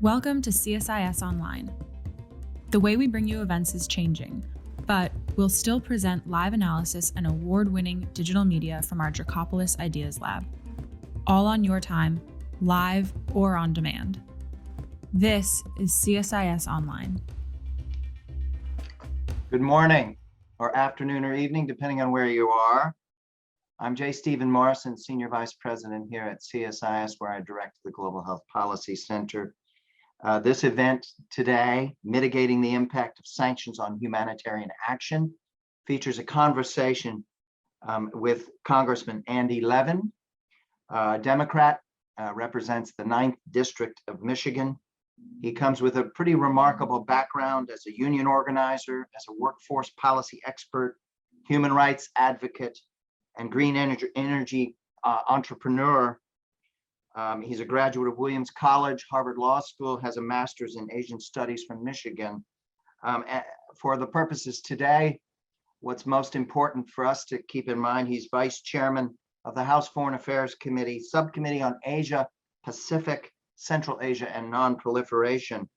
Welcome to CSIS Online. The way we bring you events is changing, but we'll still present live analysis and award-winning digital media from our Dracopolis Ideas Lab, all on your time, live or on demand. This is CSIS Online. Good morning, or afternoon, or evening, depending on where you are. I'm J. Stephen Morrison, Senior Vice President here at CSIS, where I direct the Global Health Policy Center. This event today, Mitigating the Impact of Sanctions on Humanitarian Action, features a conversation with Congressman Andy Levin, a Democrat, represents the 9th District of Michigan. He comes with a pretty remarkable background as a union organizer, as a workforce policy expert, human rights advocate, and green energy entrepreneur. He's a graduate of Williams College, Harvard Law School, has a master's in Asian Studies from Michigan. For the purposes today, what's most important for us to keep in mind, he's vice chairman of the House Foreign Affairs Committee, Subcommittee on Asia, Pacific, Central Asia, and Nonproliferation.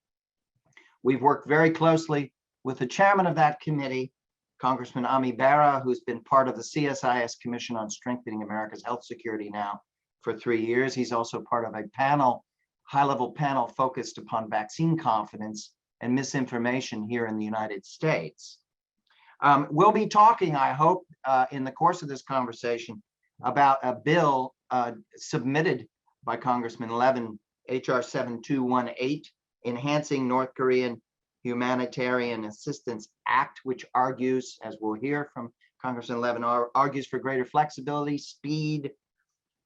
We've worked very closely with the chairman of that committee, Congressman Ami Bera, who's been part of the CSIS Commission on Strengthening America's Health Security now for 3 years. He's also part of a panel, high-level panel focused upon vaccine confidence and misinformation here in the United States. We'll be talking, I hope, in the course of this conversation about a bill submitted by Congressman Levin, HR 7218, Enhancing North Korean Humanitarian Assistance Act, which argues, as we'll hear from Congressman Levin, argues for greater flexibility, speed,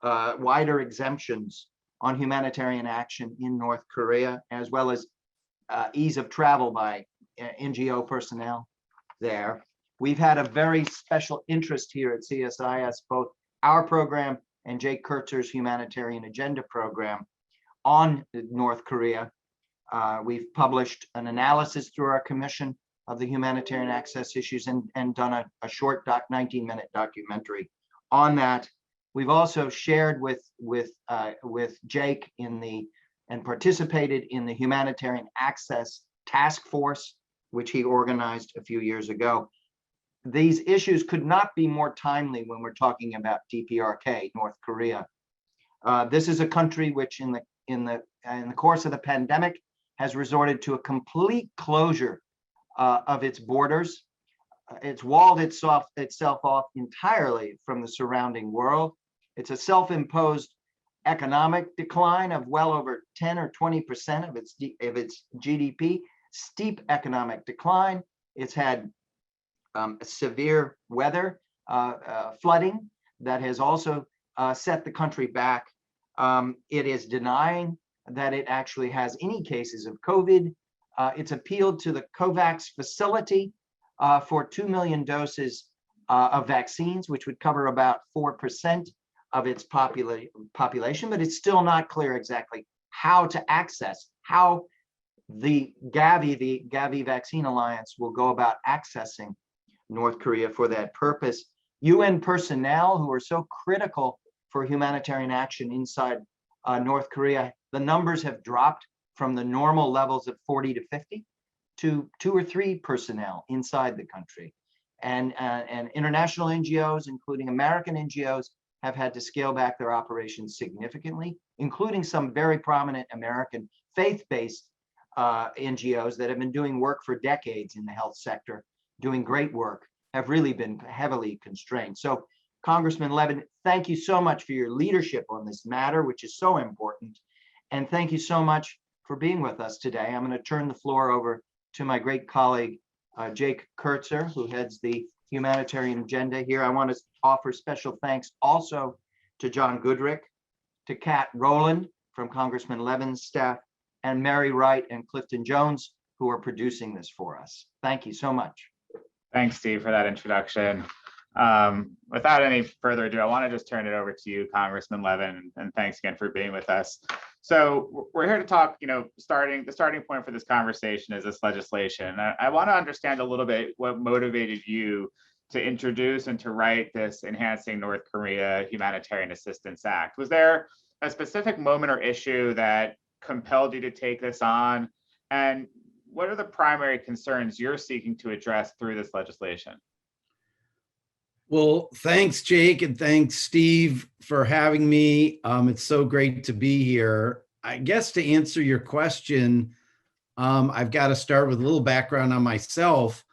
wider exemptions on humanitarian action in North Korea, as well as ease of travel by NGO personnel there. We've had a very special interest here at CSIS, both our program and Jacob Kurtzer's Humanitarian Agenda program on North Korea. We've published an analysis through our commission of the humanitarian access issues and done a short 19-minute documentary on that. We've also shared with Jake and participated in the Humanitarian Access Task Force, which he organized a few years ago. These issues could not be more timely when we're talking about DPRK, North Korea. This is a country which in the course of the pandemic has resorted to a complete closure of its borders. It's walled itself off entirely from the surrounding world. It's a self-imposed economic decline of well over 10 or 20% of its GDP, steep economic decline. It's had severe weather, flooding that has also set the country back. It is denying that it actually has any cases of COVID. It's appealed to the COVAX facility for 2 million doses of vaccines, which would cover about 4% of its population, but it's still not clear exactly how to access, how the Gavi Vaccine Alliance will go about accessing North Korea for that purpose. UN personnel who are so critical for humanitarian action inside North Korea, the numbers have dropped from the normal levels of 40 to 50 to 2 or 3 personnel inside the country. And international NGOs, including American NGOs, have had to scale back their operations significantly, including some very prominent American faith-based NGOs that have been doing work for decades in the health sector, doing great work, have really been heavily constrained. So Congressman Levin, thank you so much for your leadership on this matter, which is so important. And thank you so much for being with us today. I'm going to turn the floor over to my great colleague, Jacob Kurtzer, who heads the Humanitarian Agenda here. I want to offer special thanks also to John Goodrick, to Kat Rowland from Congressman Levin's staff, and Mary Wright and Clifton Jones, who are producing this for us. Thank you so much. Thanks, Steve, for that introduction. Without any further ado, I want to just turn it over to you, Congressman Levin, and thanks again for being with us. So we're here to talk, the starting point for this conversation is this legislation. I want to understand a little bit what motivated you to introduce and to write this Enhancing North Korea Humanitarian Assistance Act. Was there a specific moment or issue that compelled you to take this on? And what are the primary concerns you're seeking to address through this legislation? Well, thanks, Jake, and thanks, Steve, for having me. It's so great to be here. I guess to answer your question, I've got to start with a little background on myself.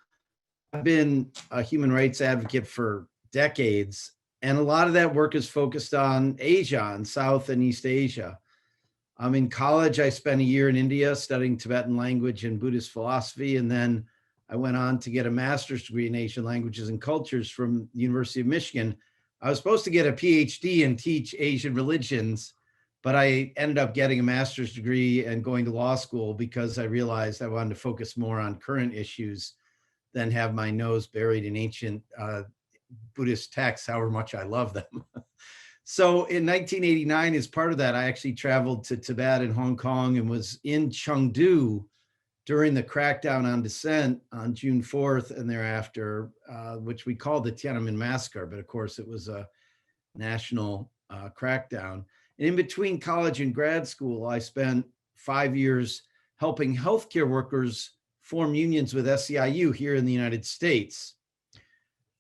I've been a human rights advocate for decades, and a lot of that work is focused on Asia, on South and East Asia. In college, I spent a year in India studying Tibetan language and Buddhist philosophy, and then I went on to get a master's degree in Asian languages and cultures from the University of Michigan. I was supposed to get a PhD and teach Asian religions, but I ended up getting a master's degree and going to law school because I realized I wanted to focus more on current issues than have my nose buried in ancient Buddhist texts, however much I love them. So in 1989, as part of that, I actually traveled to Tibet and Hong Kong and was in Chengdu during the crackdown on dissent on June 4th and thereafter, which we called the Tiananmen Massacre, but of course it was a national crackdown. And in between college and grad school, I spent 5 years helping healthcare workers form unions with SEIU here in the United States.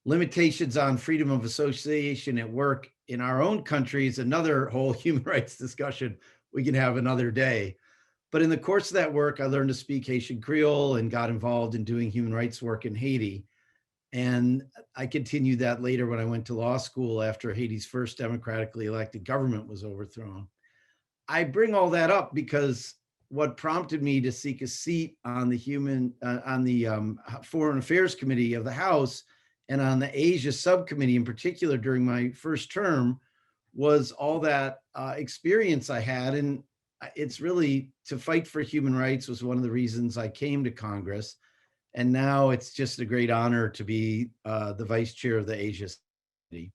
Limitations on freedom of association at work in our own country is another whole human rights discussion we can have another day. But in the course of that work, I learned to speak Haitian Creole and got involved in doing human rights work in Haiti. And I continued that later when I went to law school after Haiti's first democratically elected government was overthrown. I bring all that up because what prompted me to seek a seat on the Foreign Affairs Committee of the House and on the Asia Subcommittee in particular during my first term was all that experience I had. And it's really to fight for human rights was one of the reasons I came to Congress. And now it's just a great honor to be the vice chair of the Asia Committee.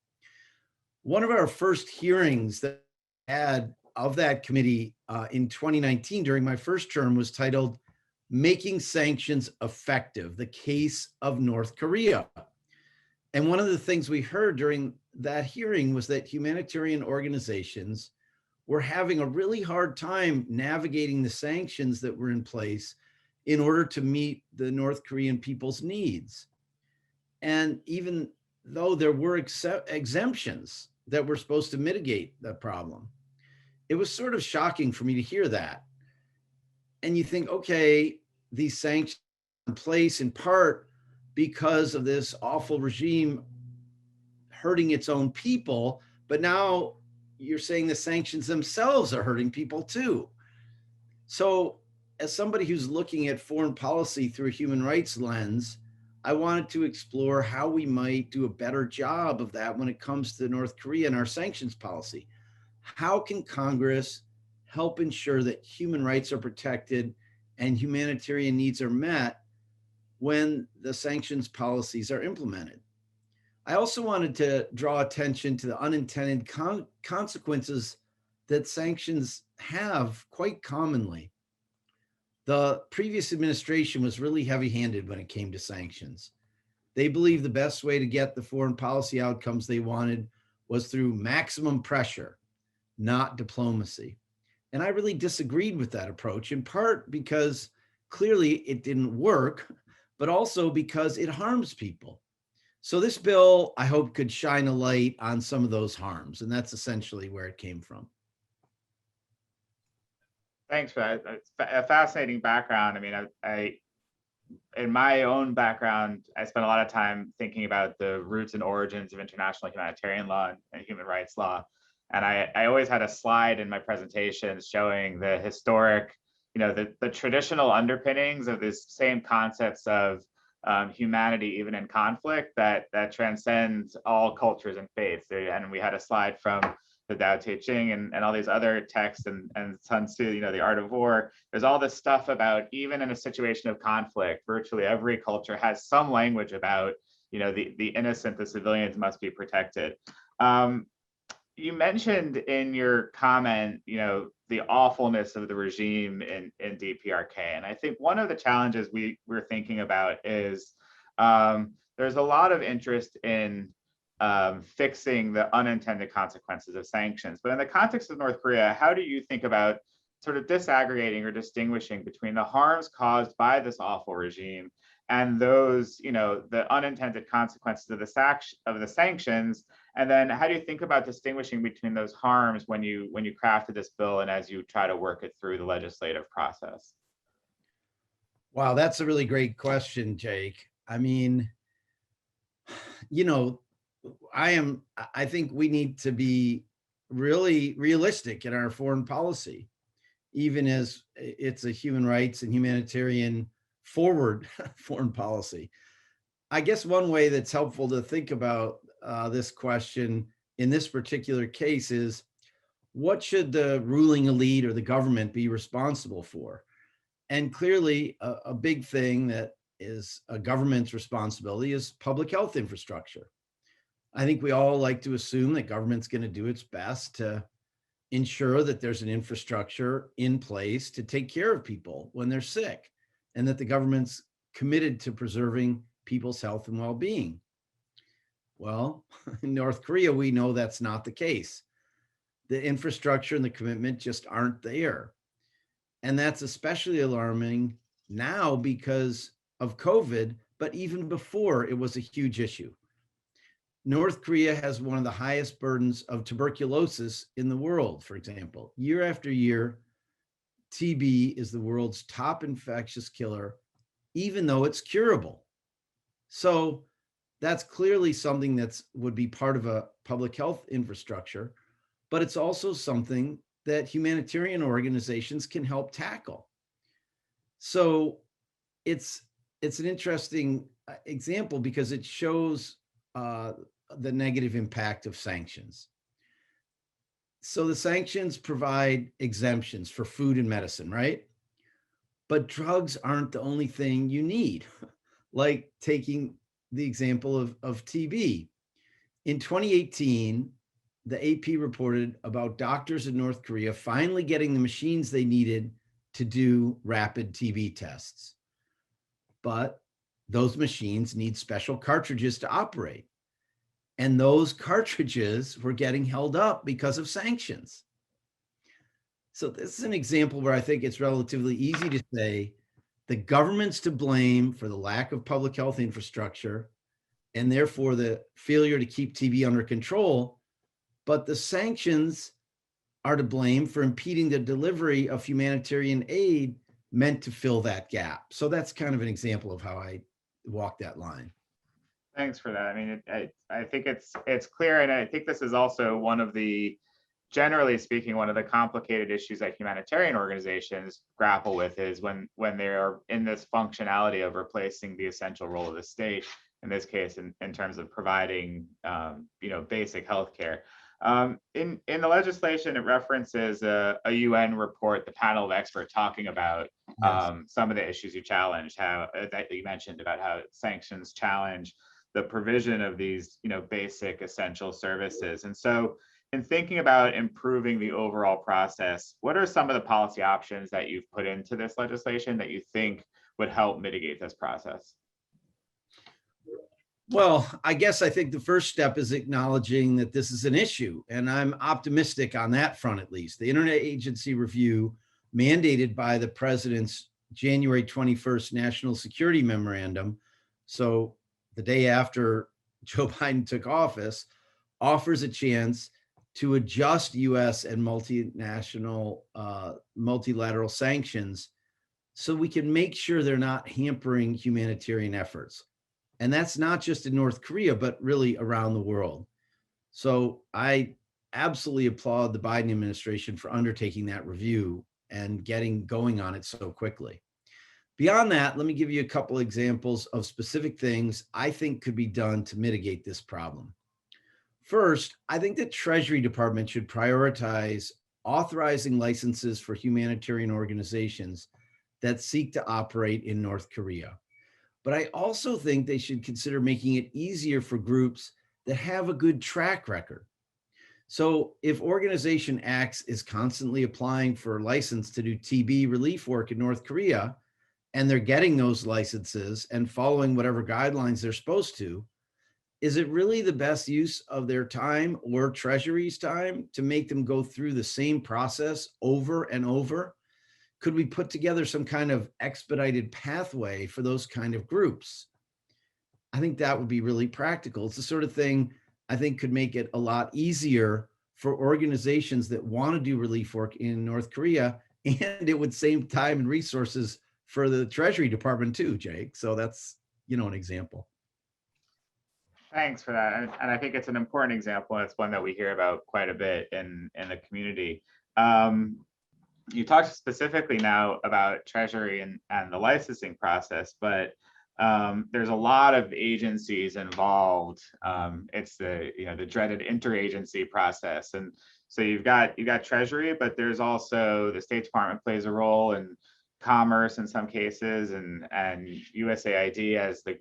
One of our first hearings that I had of that committee in 2019 during my first term was titled Making Sanctions Effective, the Case of North Korea. And one of the things we heard during that hearing was that humanitarian organizations were having a really hard time navigating the sanctions that were in place in order to meet the North Korean people's needs. And even though there were exemptions that were supposed to mitigate the problem, it was sort of shocking for me to hear that. And you think, okay, these sanctions are in place in part because of this awful regime hurting its own people, but now you're saying the sanctions themselves are hurting people too. So as somebody who's looking at foreign policy through a human rights lens, I wanted to explore how we might do a better job of that when it comes to North Korea and our sanctions policy. How can Congress help ensure that human rights are protected and humanitarian needs are met when the sanctions policies are implemented? I also wanted to draw attention to the unintended consequences that sanctions have quite commonly. The previous administration was really heavy-handed when it came to sanctions. They believed the best way to get the foreign policy outcomes they wanted was through maximum pressure, not diplomacy. And I really disagreed with that approach, in part because clearly it didn't work, but also because it harms people. So this bill, I hope, could shine a light on some of those harms, and that's essentially where it came from. Thanks for that. It's a fascinating background. I mean, I in my own background, I spent a lot of time thinking about the roots and origins of international humanitarian law and human rights law. And I always had a slide in my presentations showing the historic, the traditional underpinnings of these same concepts of humanity, even in conflict, that transcends all cultures and faiths. And we had a slide from the Tao Te Ching and all these other texts and Sun Tzu, the Art of War. There's all this stuff about, even in a situation of conflict, virtually every culture has some language about, the innocent, the civilians must be protected. You mentioned in your comment, the awfulness of the regime in DPRK. And I think one of the challenges we're thinking about is there's a lot of interest in fixing the unintended consequences of sanctions. But in the context of North Korea, how do you think about sort of disaggregating or distinguishing between the harms caused by this awful regime and those, the unintended consequences of the sanctions. And then how do you think about distinguishing between those harms when you crafted this bill and as you try to work it through the legislative process? Wow, that's a really great question, Jake. I mean, I think we need to be really realistic in our foreign policy, even as it's a human rights and humanitarian forward foreign policy. I guess one way that's helpful to think about this question in this particular case is, what should the ruling elite or the government be responsible for? And clearly, a big thing that is a government's responsibility is public health infrastructure. I think we all like to assume that government's going to do its best to ensure that there's an infrastructure in place to take care of people when they're sick, and that the government's committed to preserving people's health and well-being. Well, in North Korea, we know that's not the case. The infrastructure and the commitment just aren't there. And that's especially alarming now because of COVID, but even before, it was a huge issue. North Korea has one of the highest burdens of tuberculosis in the world, for example. Year after year, TB is the world's top infectious killer, even though it's curable. So that's clearly something that would be part of a public health infrastructure, but it's also something that humanitarian organizations can help tackle. So it's an interesting example because it shows the negative impact of sanctions. So the sanctions provide exemptions for food and medicine, right? But drugs aren't the only thing you need. Like taking the example of TB. In 2018, the AP reported about doctors in North Korea finally getting the machines they needed to do rapid TB tests. But those machines need special cartridges to operate. And those cartridges were getting held up because of sanctions. So this is an example where I think it's relatively easy to say the government's to blame for the lack of public health infrastructure and therefore the failure to keep TB under control, but the sanctions are to blame for impeding the delivery of humanitarian aid meant to fill that gap. So that's kind of an example of how I walk that line. Thanks for that. I mean, I think it's clear, and I think this is also one of the, generally speaking, one of the complicated issues that humanitarian organizations grapple with is when they are in this functionality of replacing the essential role of the state, in this case, in terms of providing, basic healthcare. In the legislation, it references a UN report, the panel of experts talking about some of the issues you challenged, that you mentioned about how sanctions challenge the provision of these, basic essential services. And so in thinking about improving the overall process, what are some of the policy options that you've put into this legislation that you think would help mitigate this process? Well, I think the first step is acknowledging that this is an issue, and I'm optimistic on that front, at least. The Interagency Review mandated by the president's January 21st National Security Memorandum, so the day after Joe Biden took office, offers a chance to adjust US and multinational, multilateral sanctions so we can make sure they're not hampering humanitarian efforts. And that's not just in North Korea, but really around the world. So I absolutely applaud the Biden administration for undertaking that review and getting going on it so quickly. Beyond that, let me give you a couple examples of specific things I think could be done to mitigate this problem. First, I think the Treasury Department should prioritize authorizing licenses for humanitarian organizations that seek to operate in North Korea. But I also think they should consider making it easier for groups that have a good track record. So if Organization X is constantly applying for a license to do TB relief work in North Korea, and they're getting those licenses and following whatever guidelines they're supposed to, is it really the best use of their time or Treasury's time to make them go through the same process over and over? Could we put together some kind of expedited pathway for those kind of groups? I think that would be really practical. It's the sort of thing I think could make it a lot easier for organizations that want to do relief work in North Korea, and it would save time and resources for the Treasury Department too, Jake. So that's, an example. Thanks for that. And I think it's an important example. And it's one that we hear about quite a bit in the community. You talked specifically now about Treasury and the licensing process, but there's a lot of agencies involved. It's the dreaded interagency process. And so you've got Treasury, but there's also the State Department plays a role, and Commerce in some cases, and USAID as the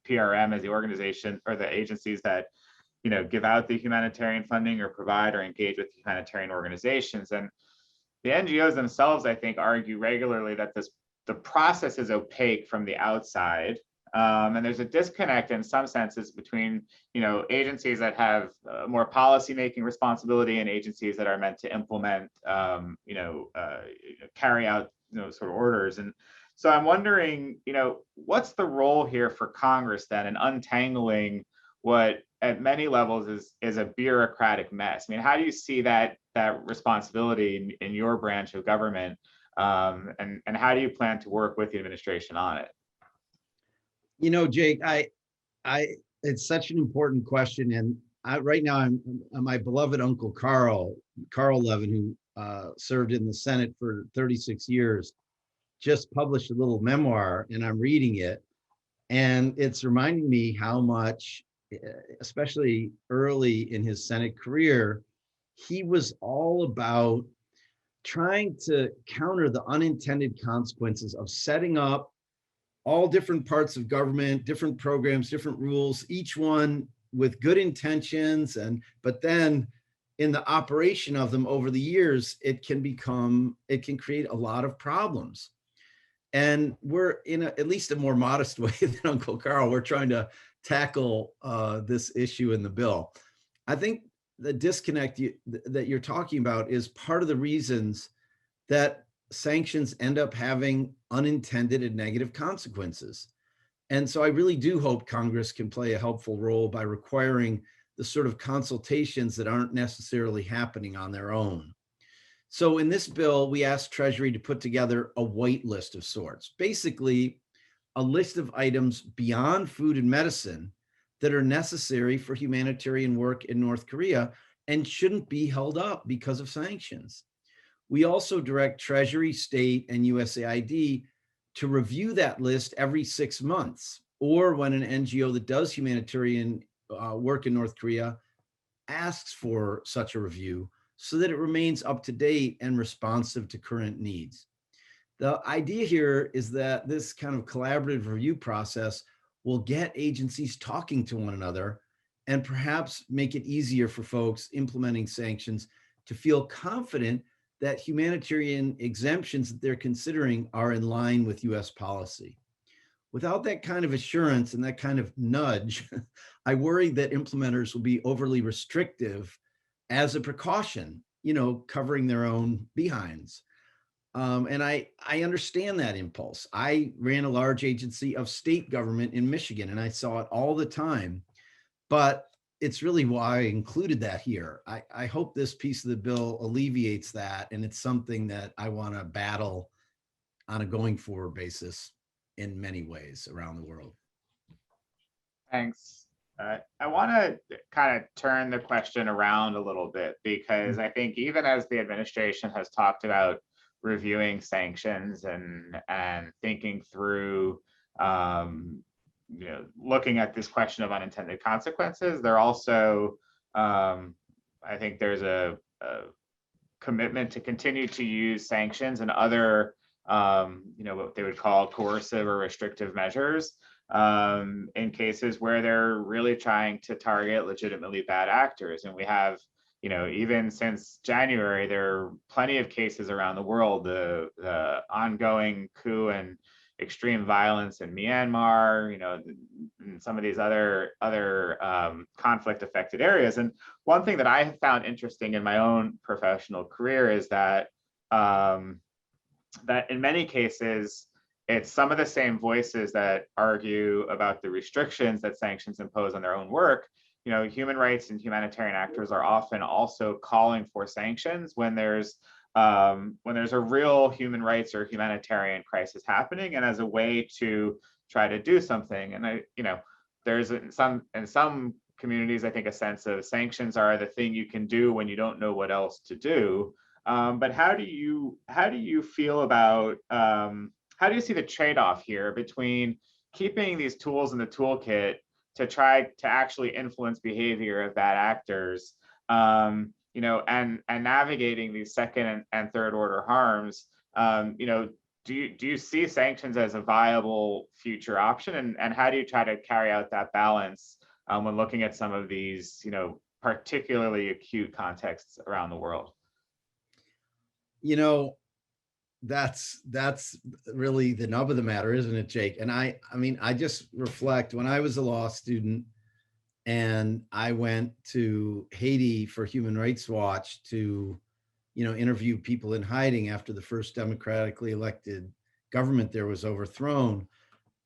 PRM as the organization or the agencies that give out the humanitarian funding or provide or engage with humanitarian organizations. And the NGOs themselves, I think, argue regularly that the process is opaque from the outside. And there's a disconnect in some senses between, agencies that have more policy-making responsibility and agencies that are meant to implement, carry out, sort of orders. And so I'm wondering, what's the role here for Congress then in untangling what at many levels is a bureaucratic mess? I mean, how do you see that responsibility in your branch of government? And how do you plan to work with the administration on it? Jake, it's such an important question, and right now I'm my beloved uncle Carl Levin, who served in the Senate for 36 years, just published a little memoir, and I'm reading it, and it's reminding me how much, especially early in his Senate career, he was all about trying to counter the unintended consequences of setting up all different parts of government, different programs, different rules, each one with good intentions, but then in the operation of them over the years, it can create a lot of problems. And we're in at least a more modest way than Uncle Carl, we're trying to tackle this issue in the bill. I think the disconnect that you're talking about is part of the reasons that sanctions end up having unintended and negative consequences. And so I really do hope Congress can play a helpful role by requiring the sort of consultations that aren't necessarily happening on their own. So in this bill, we asked Treasury to put together a white list of sorts, basically a list of items beyond food and medicine that are necessary for humanitarian work in North Korea and shouldn't be held up because of sanctions. We also direct Treasury, State, and USAID to review that list every 6 months, or when an NGO that does humanitarian work in North Korea asks for such a review, so that it remains up to date and responsive to current needs. The idea here is that this kind of collaborative review process will get agencies talking to one another and perhaps make it easier for folks implementing sanctions to feel confident that humanitarian exemptions that they're considering are in line with US policy. Without that kind of assurance and that kind of nudge, I worry that implementers will be overly restrictive as a precaution, covering their own behinds. And I understand that impulse. I ran a large agency of state government in Michigan, and I saw it all the time. But it's really why I included that here. I hope this piece of the bill alleviates that, and it's something that I want to battle on a going forward basis in many ways around the world. Thanks. I want to kind of turn the question around a little bit, because I think even as the administration has talked about reviewing sanctions and thinking through looking at this question of unintended consequences, they're also, I think there's a commitment to continue to use sanctions and other, what they would call coercive or restrictive measures in cases where they're really trying to target legitimately bad actors. And we have, even since January, there are plenty of cases around the world, the ongoing coup and extreme violence in Myanmar, some of these other conflict affected areas. And one thing that I have found interesting in my own professional career is that that in many cases, it's some of the same voices that argue about the restrictions that sanctions impose on their own work. You know, human rights and humanitarian actors are often also calling for sanctions when there's a real human rights or humanitarian crisis happening, and as a way to try to do something. And there's in some communities, I think, a sense of sanctions are the thing you can do when you don't know what else to do. But how do you feel about how do you see the trade-off here between keeping these tools in the toolkit to try to actually influence behavior of bad actors, and navigating these second and third order harms? Do you see sanctions as a viable future option, and how do you try to carry out that balance when looking at some of these, particularly acute contexts around the world? That's really the nub of the matter, isn't it, Jake? And I mean, I just reflect when I was a law student and I went to Haiti for Human Rights Watch to, interview people in hiding after the first democratically elected government there was overthrown.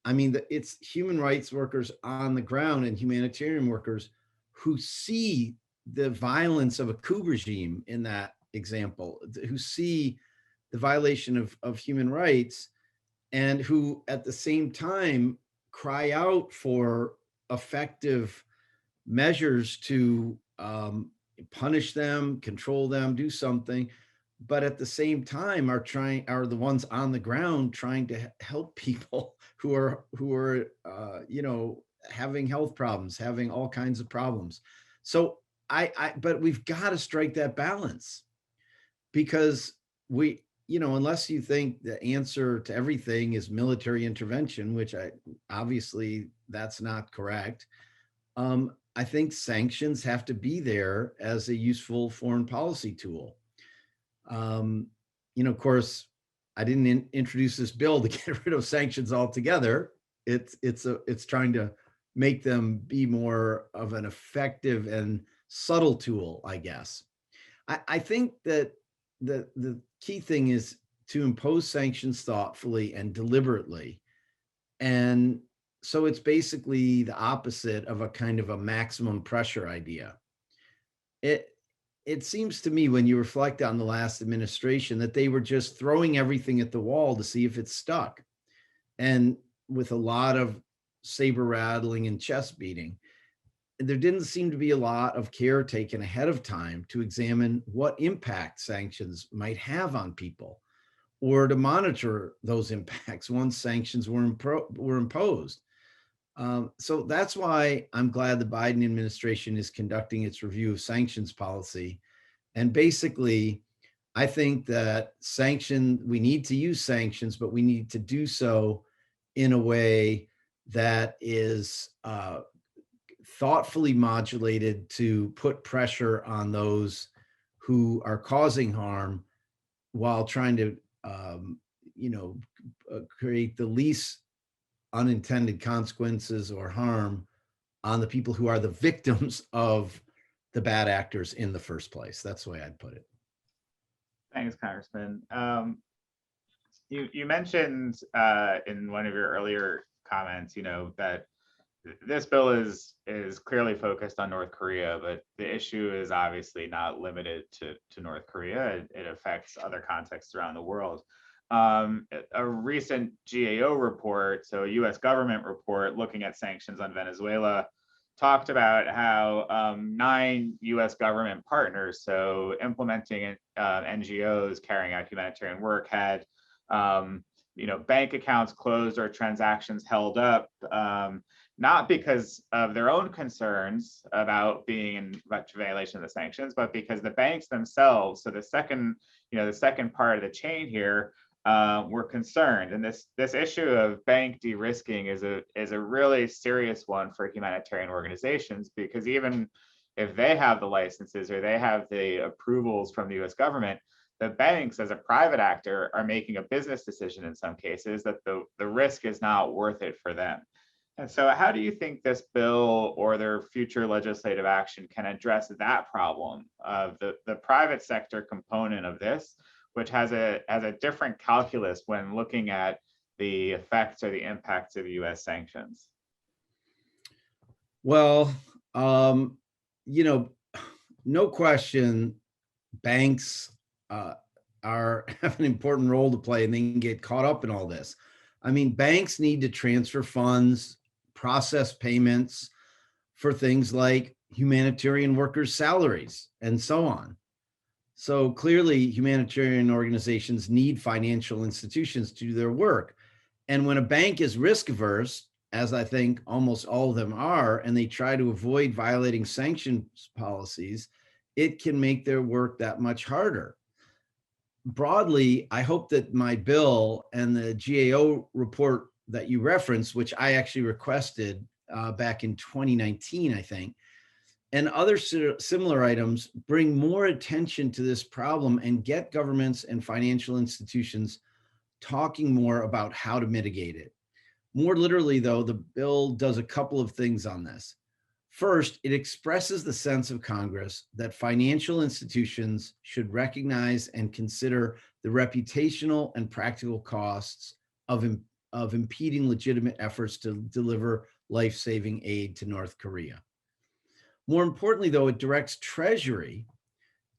I mean, it's human rights workers on the ground and humanitarian workers who see the violence of a coup regime in that example, who see the violation of human rights, and who at the same time cry out for effective measures to punish them, control them, do something, but at the same time are the ones on the ground trying to help people who are having health problems, having all kinds of problems. So but we've got to strike that balance, because unless you think the answer to everything is military intervention, which obviously that's not correct. I think sanctions have to be there as a useful foreign policy tool. Of course, I didn't introduce this bill to get rid of sanctions altogether. It's trying to make them be more of an effective and subtle tool, I guess. I think that the key thing is to impose sanctions thoughtfully and deliberately. And so it's basically the opposite of a kind of a maximum pressure idea. It seems to me, when you reflect on the last administration, that they were just throwing everything at the wall to see if it stuck. And with a lot of saber rattling and chest beating, there didn't seem to be a lot of care taken ahead of time to examine what impact sanctions might have on people, or to monitor those impacts once sanctions were imposed. So that's why I'm glad the Biden administration is conducting its review of sanctions policy. And basically, I think that we need to use sanctions, but we need to do so in a way that is thoughtfully modulated to put pressure on those who are causing harm, while trying to create the least unintended consequences or harm on the people who are the victims of the bad actors in the first place. That's the way I'd put it. Thanks, Congressman. You mentioned in one of your earlier comments, that this bill is clearly focused on North Korea, but the issue is obviously not limited to North Korea. It affects other contexts around the world. A recent GAO report, so a US government report looking at sanctions on Venezuela, talked about how 9 US government partners, so implementing NGOs carrying out humanitarian work, had bank accounts closed or transactions held up, not because of their own concerns about being in violation of the sanctions, but because the banks themselves, so the second part of the chain here, were concerned. And this issue of bank de-risking is a really serious one for humanitarian organizations, because even if they have the licenses or they have the approvals from the US government, the banks as a private actor are making a business decision in some cases that the risk is not worth it for them. And so how do you think this bill or their future legislative action can address that problem of the private sector component of this, which has a different calculus when looking at the effects or the impacts of US sanctions? Well, you know, no question, banks have an important role to play, and they can get caught up in all this. I mean, banks need to transfer funds, process payments for things like humanitarian workers' salaries and so on. So clearly, humanitarian organizations need financial institutions to do their work. And when a bank is risk averse, as I think almost all of them are, and they try to avoid violating sanctions policies, it can make their work that much harder. Broadly, I hope that my bill and the GAO report that you referenced, which I actually requested back in 2019, I think, and other similar items bring more attention to this problem and get governments and financial institutions talking more about how to mitigate it. More literally, though, the bill does a couple of things on this. First, it expresses the sense of Congress that financial institutions should recognize and consider the reputational and practical costs of impeding legitimate efforts to deliver life-saving aid to North Korea. More importantly, though, it directs Treasury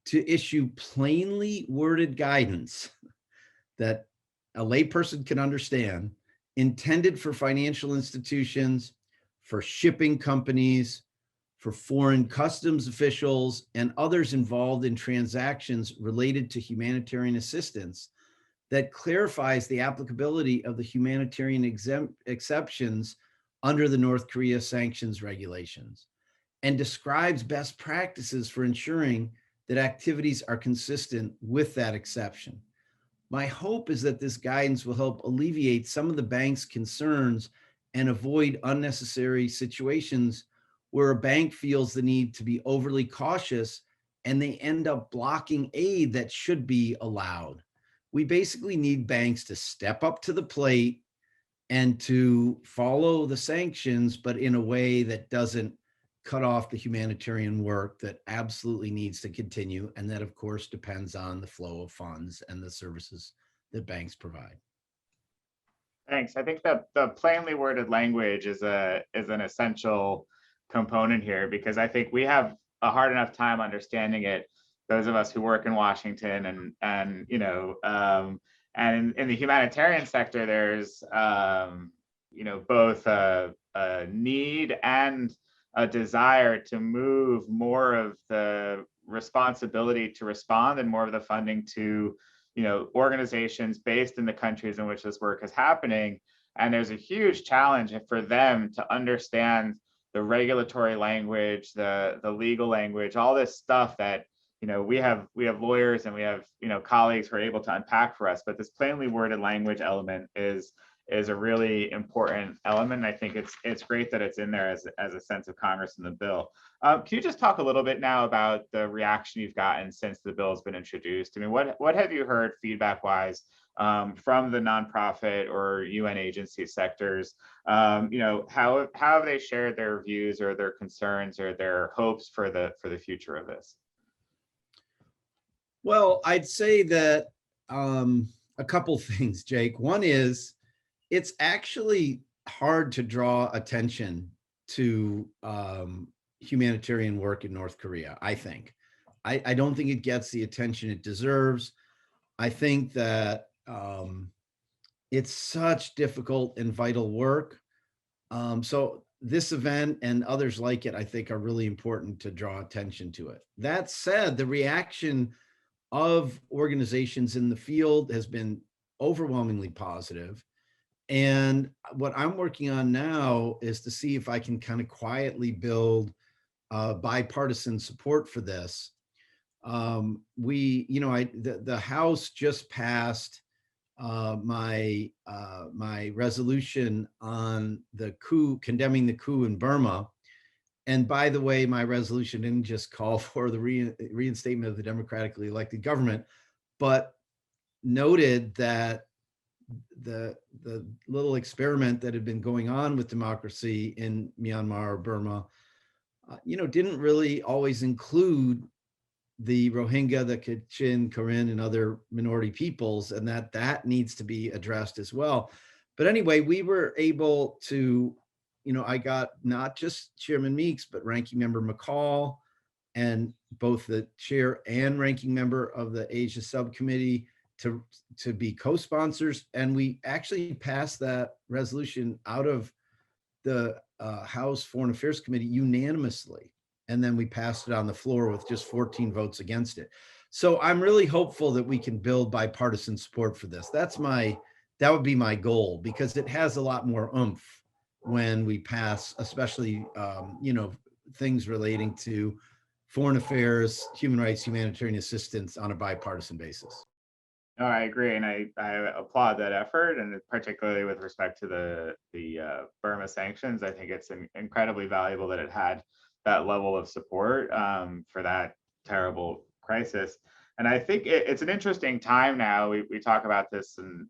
to issue plainly worded guidance that a layperson can understand, intended for financial institutions, for shipping companies, for foreign customs officials, and others involved in transactions related to humanitarian assistance, that clarifies the applicability of the humanitarian exceptions under the North Korea sanctions regulations, and describes best practices for ensuring that activities are consistent with that exception. My hope is that this guidance will help alleviate some of the bank's concerns and avoid unnecessary situations where a bank feels the need to be overly cautious and they end up blocking aid that should be allowed. We basically need banks to step up to the plate and to follow the sanctions, but in a way that doesn't cut off the humanitarian work that absolutely needs to continue. And that, of course, depends on the flow of funds and the services that banks provide. Thanks. I think that the plainly worded language is an essential component here, because I think we have a hard enough time understanding it, those of us who work in Washington, and you know, and in the humanitarian sector, there's you know, both a need and a desire to move more of the responsibility to respond and more of the funding to, you know, organizations based in the countries in which this work is happening. And there's a huge challenge for them to understand the regulatory language, the legal language, all this stuff that, you know, we have lawyers and we have, you know, colleagues who are able to unpack for us. But this plainly worded language element is a really important element. I think it's great that it's in there as a sense of Congress in the bill. Can you just talk a little bit now about the reaction you've gotten since the bill has been introduced? I mean, what have you heard feedback-wise from the nonprofit or UN agency sectors? You know, how have they shared their views or their concerns or their hopes for the future of this? Well, I'd say that a couple things, Jake. One is, it's actually hard to draw attention to humanitarian work in North Korea, I think. I don't think it gets the attention it deserves. I think that it's such difficult and vital work. So this event and others like it, I think, are really important to draw attention to it. That said, the reaction of organizations in the field has been overwhelmingly positive. And what I'm working on now is to see if I can kind of quietly build bipartisan support for this. The House just passed my resolution on the coup, condemning the coup in Burma. And by the way, my resolution didn't just call for the reinstatement of the democratically elected government, but noted that the little experiment that had been going on with democracy in Myanmar or Burma, didn't really always include the Rohingya, the Kachin, Karen, and other minority peoples, and that needs to be addressed as well. But anyway, we were able to, I got not just Chairman Meeks, but Ranking Member McCall, and both the chair and ranking member of the Asia Subcommittee to be co-sponsors. And we actually passed that resolution out of the House Foreign Affairs Committee unanimously. And then we passed it on the floor with just 14 votes against it. So I'm really hopeful that we can build bipartisan support for this. That would be my goal, because it has a lot more oomph when we pass, especially, things relating to foreign affairs, human rights, humanitarian assistance on a bipartisan basis. No, I agree, and I applaud that effort, and particularly with respect to the Burma sanctions. I think it's incredibly valuable that it had that level of support for that terrible crisis. And I think it's an interesting time now. We talk about this and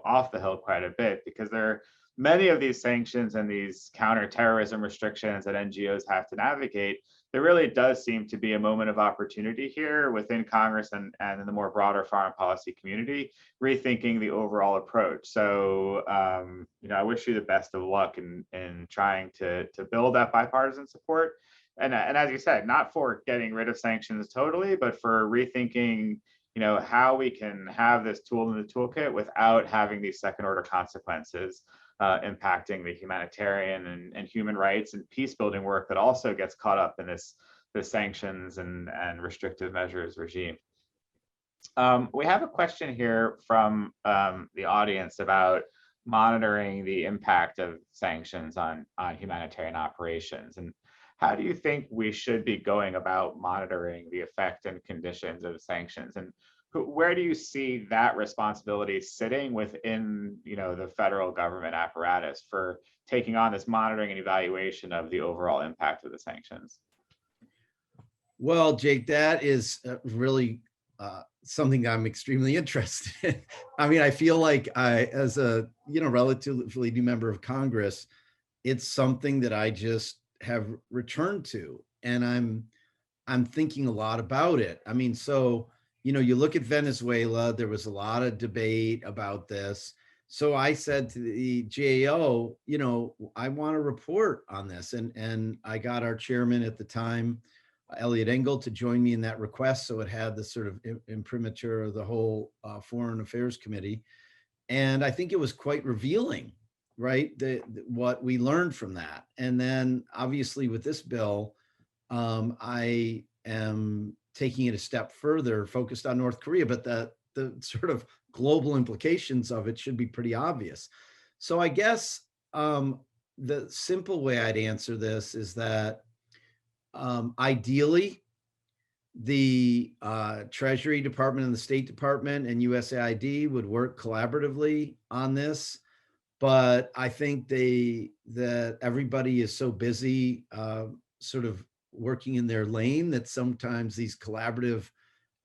off the Hill quite a bit, because there are many of these sanctions and these counterterrorism restrictions that NGOs have to navigate. There really does seem to be a moment of opportunity here within Congress and in the more broader foreign policy community, rethinking the overall approach. So, I wish you the best of luck in trying to build that bipartisan support. And as you said, not for getting rid of sanctions totally, but for rethinking, how we can have this tool in the toolkit without having these second order consequences impacting the humanitarian and human rights and peace building work that also gets caught up in this sanctions and restrictive measures regime. We have a question here from the audience about monitoring the impact of sanctions on humanitarian operations. And how do you think we should be going about monitoring the effect and conditions of sanctions? And where do you see that responsibility sitting within, the federal government apparatus for taking on this monitoring and evaluation of the overall impact of the sanctions? Well, Jake, that is really something I'm extremely interested in. I mean, I feel like as a relatively new member of Congress, it's something that I just have returned to, and I'm thinking a lot about it. I mean, so you look at Venezuela, there was a lot of debate about this. So I said to the GAO, I want to report on this. And I got our chairman at the time, Elliot Engel, to join me in that request. So it had the sort of imprimatur of the whole Foreign Affairs Committee. And I think it was quite revealing, right? What we learned from that. And then obviously with this bill, I am taking it a step further, focused on North Korea, but the sort of global implications of it should be pretty obvious. So I guess the simple way I'd answer this is that ideally, the Treasury Department and the State Department and USAID would work collaboratively on this. But I think that everybody is so busy sort of working in their lane that sometimes these collaborative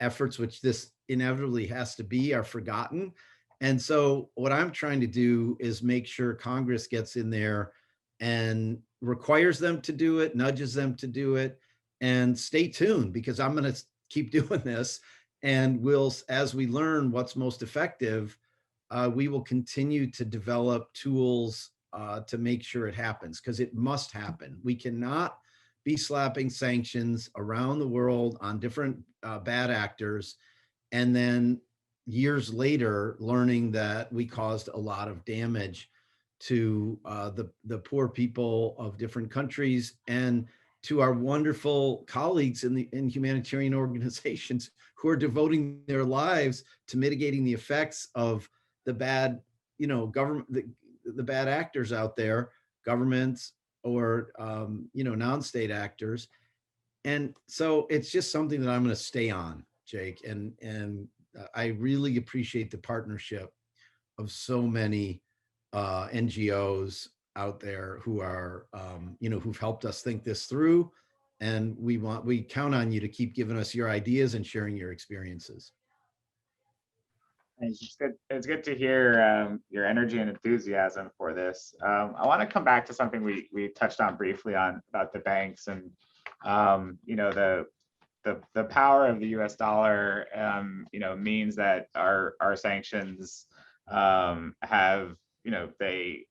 efforts, which this inevitably has to be, are forgotten. And so what I'm trying to do is make sure Congress gets in there and requires them to do it, nudges them to do it, and stay tuned, because I'm going to keep doing this. And as we learn what's most effective, we will continue to develop tools to make sure it happens, because it must happen. We cannot be slapping sanctions around the world on different bad actors, and then years later learning that we caused a lot of damage to the poor people of different countries and to our wonderful colleagues in humanitarian organizations who are devoting their lives to mitigating the effects of the bad, government, the bad actors out there, governments or non-state actors. And so it's just something that I'm going to stay on, Jake. And I really appreciate the partnership of so many NGOs out there who are, who've helped us think this through. And we count on you to keep giving us your ideas and sharing your experiences. It's good to hear your energy and enthusiasm for this. I want to come back to something we touched on briefly on about the banks and the power of the U.S. dollar. Means that our sanctions have they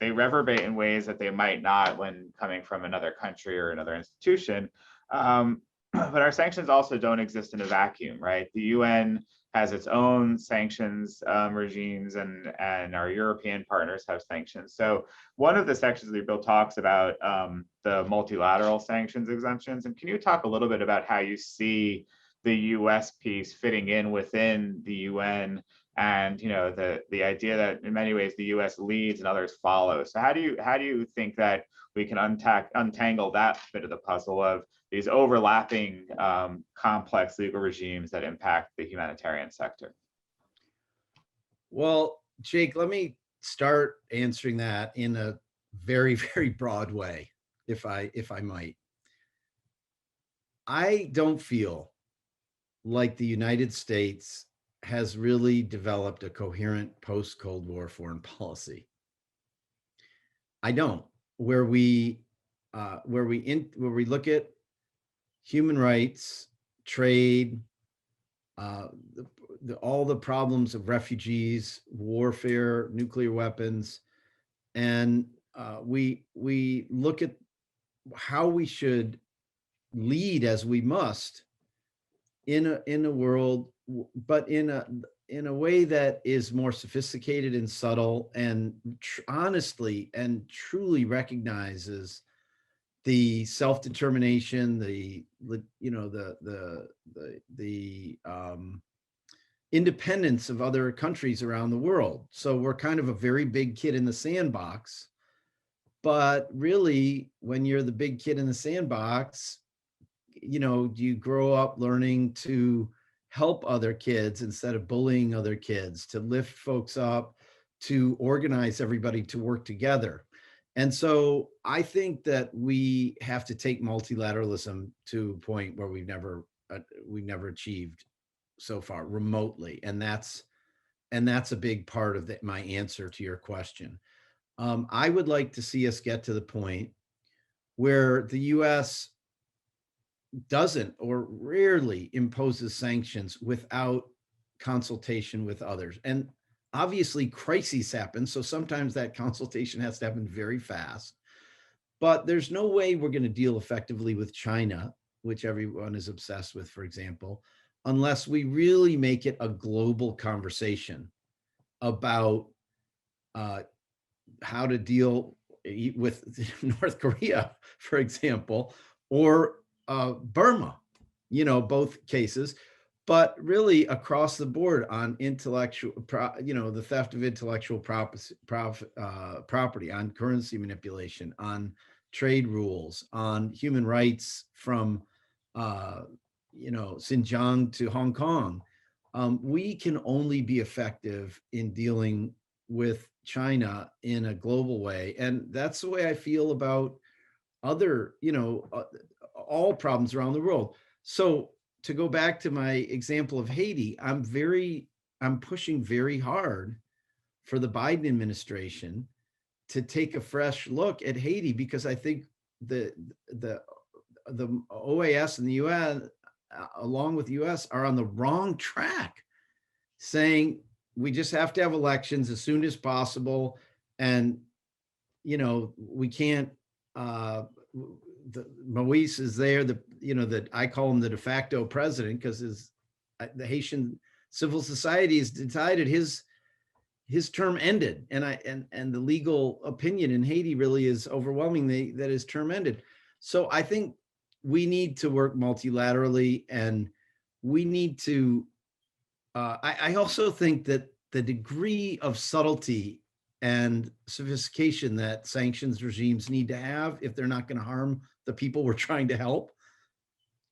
reverberate in ways that they might not when coming from another country or another institution. But our sanctions also don't exist in a vacuum, right? The UN has its own sanctions regimes, and our European partners have sanctions. So one of the sections of the bill talks about the multilateral sanctions exemptions. And can you talk a little bit about how you see the US piece fitting in within the UN, and the idea that in many ways the US leads and others follow? So how do you think that we can untangle that bit of the puzzle of these overlapping complex legal regimes that impact the humanitarian sector? Well, Jake, let me start answering that in a very, very broad way, if I might. I don't feel like the United States has really developed a coherent post-Cold War foreign policy. I don't. Where we look at human rights, trade, all the problems of refugees, warfare, nuclear weapons, and we look at how we should lead as we must in a world, but in a way that is more sophisticated and subtle, and honestly and truly recognizes the self-determination, the independence of other countries around the world. So we're kind of a very big kid in the sandbox, but really, when you're the big kid in the sandbox, you grow up learning to help other kids instead of bullying other kids, to lift folks up, to organize everybody to work together. And so I think that we have to take multilateralism to a point where we've never achieved so far remotely. And that's a big part of my answer to your question. I would like to see us get to the point where the US doesn't or rarely imposes sanctions without consultation with others. And obviously crises happen, so sometimes that consultation has to happen very fast. But there's no way we're going to deal effectively with China, which everyone is obsessed with, for example, unless we really make it a global conversation about how to deal with North Korea, for example, or Burma, both cases, but really across the board on the theft of intellectual property, on currency manipulation, on trade rules, on human rights from Xinjiang to Hong Kong. We can only be effective in dealing with China in a global way, and that's the way I feel about other, all problems around the world. So to go back to my example of Haiti, I'm pushing very hard for the Biden administration to take a fresh look at Haiti, because I think the OAS and the UN, along with the US, are on the wrong track, saying we just have to have elections as soon as possible, and we can't. Moise is there, that I call him the de facto president, because the Haitian civil society has decided his term ended, and the legal opinion in Haiti really is overwhelmingly that his term ended. So I think we need to work multilaterally, and we need to. I also think that the degree of subtlety and sophistication that sanctions regimes need to have, if they're not going to harm the people we're trying to help,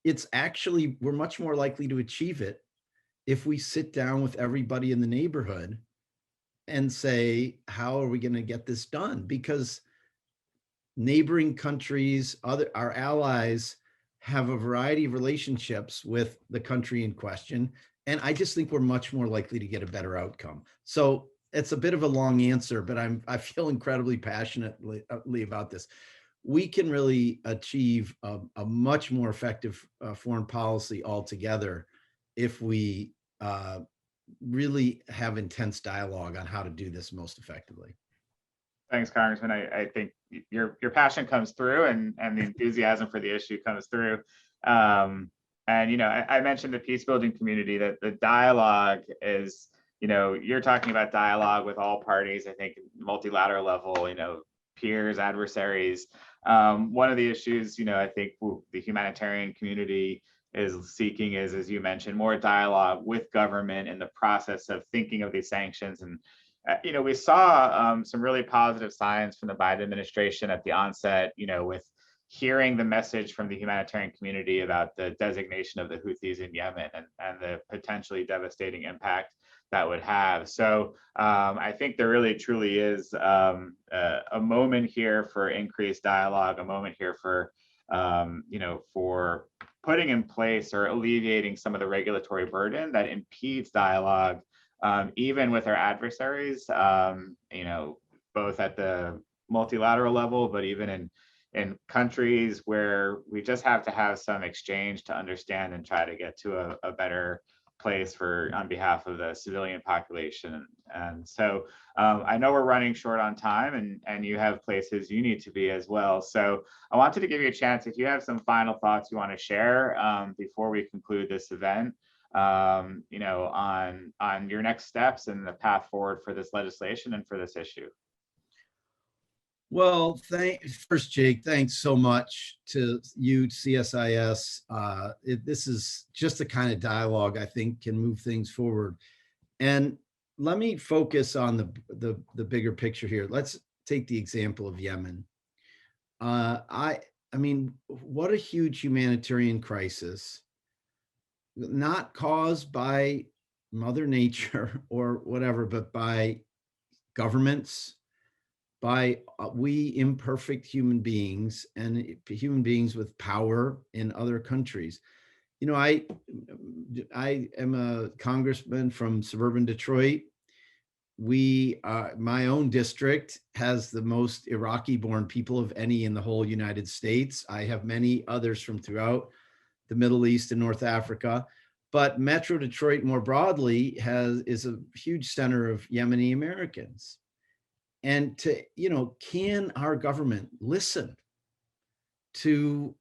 we're much more likely to achieve it if we sit down with everybody in the neighborhood and say, how are we going to get this done? Because neighboring countries, our allies, have a variety of relationships with the country in question, And I just think we're much more likely to get a better outcome. So it's a bit of a long answer, but I feel incredibly passionately about this. We can really achieve a much more effective foreign policy altogether if we really have intense dialogue on how to do this most effectively. Thanks, Congressman. I think your passion comes through, and the enthusiasm for the issue comes through. And I mentioned the peace building community, that the dialogue is, you're talking about dialogue with all parties. I think multilateral level, peers, adversaries. One of the issues, I think the humanitarian community is seeking is, as you mentioned, more dialogue with government in the process of thinking of these sanctions. And we saw some really positive signs from the Biden administration at the onset, with hearing the message from the humanitarian community about the designation of the Houthis in Yemen and the potentially devastating impact that would have. So I think there really truly is a moment here for increased dialogue, a moment here for, for putting in place or alleviating some of the regulatory burden that impedes dialogue, even with our adversaries, both at the multilateral level, but even in countries where we just have to have some exchange to understand and try to get to a better place on behalf of the civilian population. And so I know we're running short on time, and you have places you need to be as well. So I wanted to give you a chance, if you have some final thoughts you want to share before we conclude this event, on your next steps and the path forward for this legislation and for this issue. Well, first, Jake, thanks so much to you, CSIS. This is just the kind of dialogue I think can move things forward. And let me focus on the bigger picture here. Let's take the example of Yemen. I mean, what a huge humanitarian crisis, not caused by Mother Nature or whatever, but by governments, by we imperfect human beings and human beings with power in other countries. I am a congressman from suburban Detroit. My own district has the most Iraqi-born people of any in the whole United States. I have many others from throughout the Middle East and North Africa. But Metro Detroit more broadly is a huge center of Yemeni Americans. And can our government listen to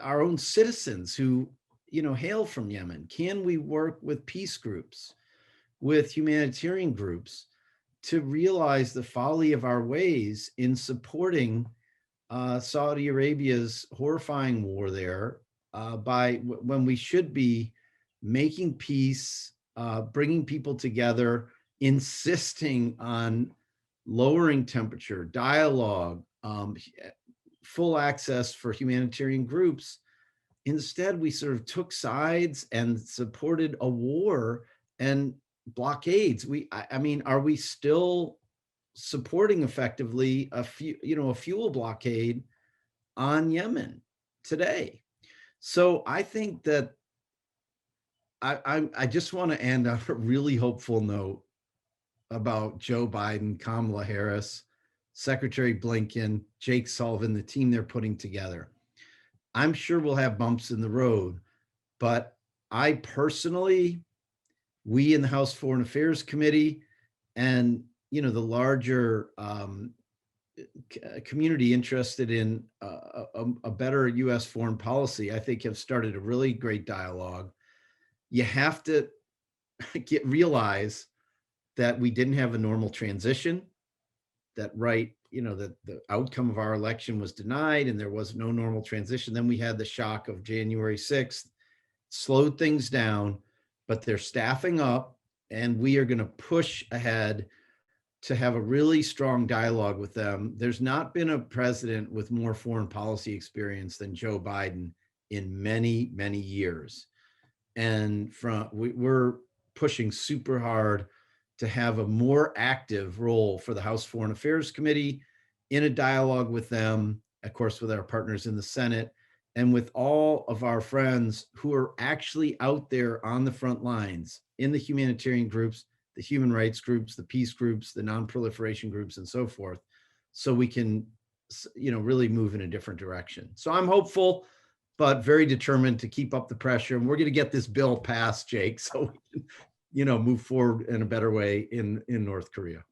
our own citizens who, hail from Yemen? Can we work with peace groups, with humanitarian groups, to realize the folly of our ways in supporting Saudi Arabia's horrifying war there, when we should be making peace, bringing people together, insisting on lowering temperature, dialogue, full access for humanitarian groups. Instead, we sort of took sides and supported a war and blockades. Are we still supporting effectively a fuel blockade on Yemen today? So I think that I just want to end on a really hopeful note about Joe Biden, Kamala Harris, Secretary Blinken, Jake Sullivan, the team they're putting together. I'm sure we'll have bumps in the road, but I personally, we in the House Foreign Affairs Committee and, the larger community interested in a better U.S. foreign policy, I think have started a really great dialogue. You have to realize that we didn't have a normal transition, that the outcome of our election was denied and there was no normal transition. Then we had the shock of January 6th, slowed things down, but they're staffing up, and we are going to push ahead to have a really strong dialogue with them. There's not been a president with more foreign policy experience than Joe Biden in many, many years. And we're pushing super hard to have a more active role for the House Foreign Affairs Committee in a dialogue with them, of course, with our partners in the Senate, and with all of our friends who are actually out there on the front lines in the humanitarian groups, the human rights groups, the peace groups, the nonproliferation groups, and so forth, so we can, really move in a different direction. So I'm hopeful, but very determined to keep up the pressure. And we're going to get this bill passed, Jake, so we can, move forward in a better way in North Korea.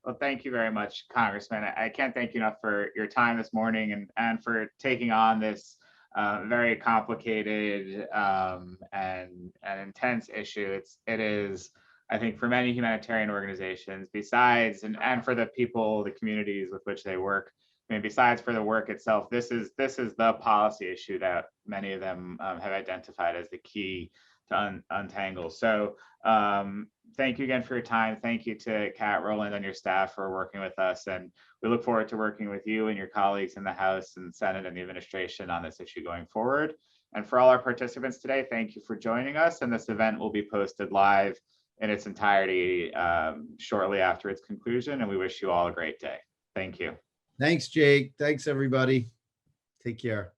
Well, thank you very much, Congressman. I can't thank you enough for your time this morning and for taking on this very complicated and intense issue. It is, I think, for many humanitarian organizations, besides and for the people, the communities with which they work, I mean, besides for the work itself, this is the policy issue that many of them have identified as the key to untangle. So thank you again for your time. Thank you to Kat Rowland and your staff for working with us. And we look forward to working with you and your colleagues in the House and Senate and the administration on this issue going forward. And for all our participants today, thank you for joining us. And this event will be posted live in its entirety shortly after its conclusion. And we wish you all a great day. Thank you. Thanks, Jake. Thanks, everybody. Take care.